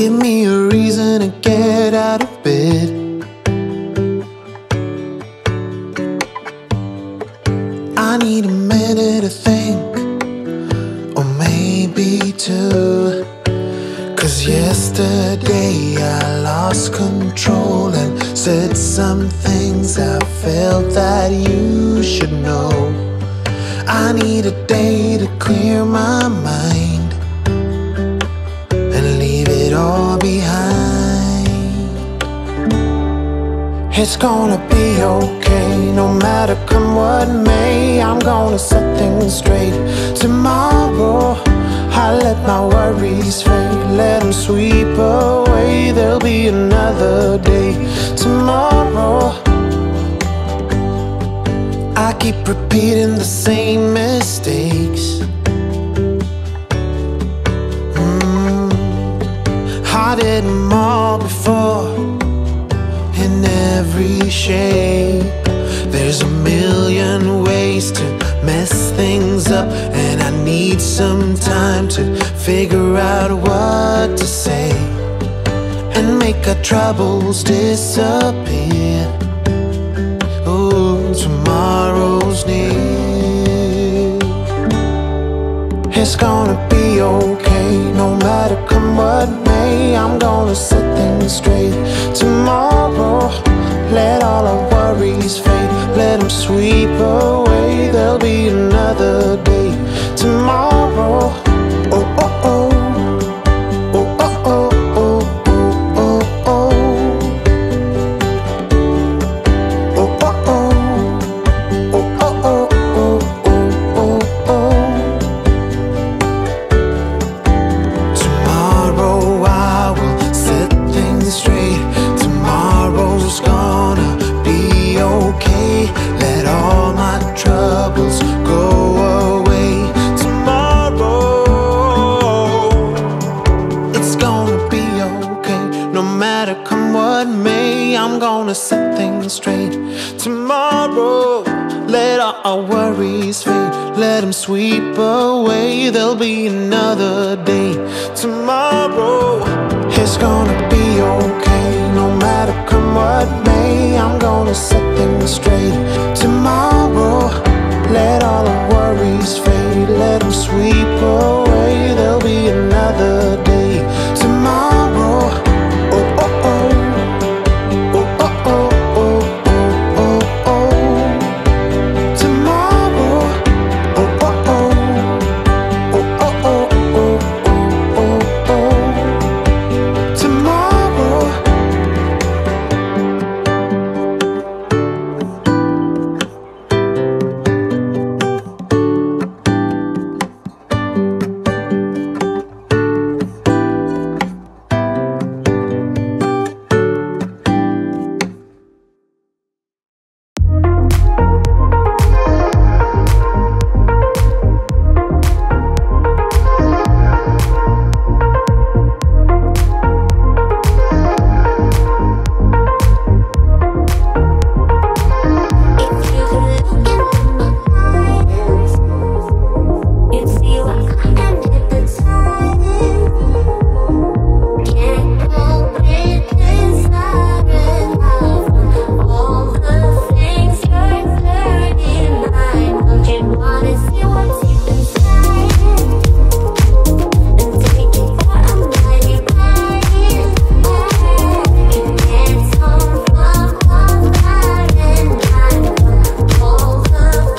Give me a reason to get out of bed. I need a minute to think, or maybe two. 'Cause yesterday I lost control and said some things I felt that you should know. I need a day to clear my mind and leave it all behind. It's gonna be okay, no matter come what may. I'm gonna set things straight. Tomorrow I'll let my worries fade, let them sweep away. There'll be another day tomorrow. I keep repeating the same mistakes. I did them all before, in every shape. There's a million ways to mess things up, and I need some time to figure out what to say and make our troubles disappear. Oh, tomorrow's near. It's gonna be okay, no matter come what may. I'm gonna set things straight tomorrow. Let all our worries fade, let them sweep away. There'll be another day tomorrow. Oh, oh, oh. Oh, oh, oh, oh, oh, oh, oh. Oh, oh, oh. Oh, oh, oh, oh, oh, oh, oh. Tomorrow I will set things straight. Tomorrow's gonna be okay. Let all my troubles go away. Tomorrow it's gonna be okay, no matter come what may. I'm gonna set things straight tomorrow. Let all our worries fade, let them sweep away. There'll be another day tomorrow. It's gonna be okay, no matter come what may. I'm gonna set things straight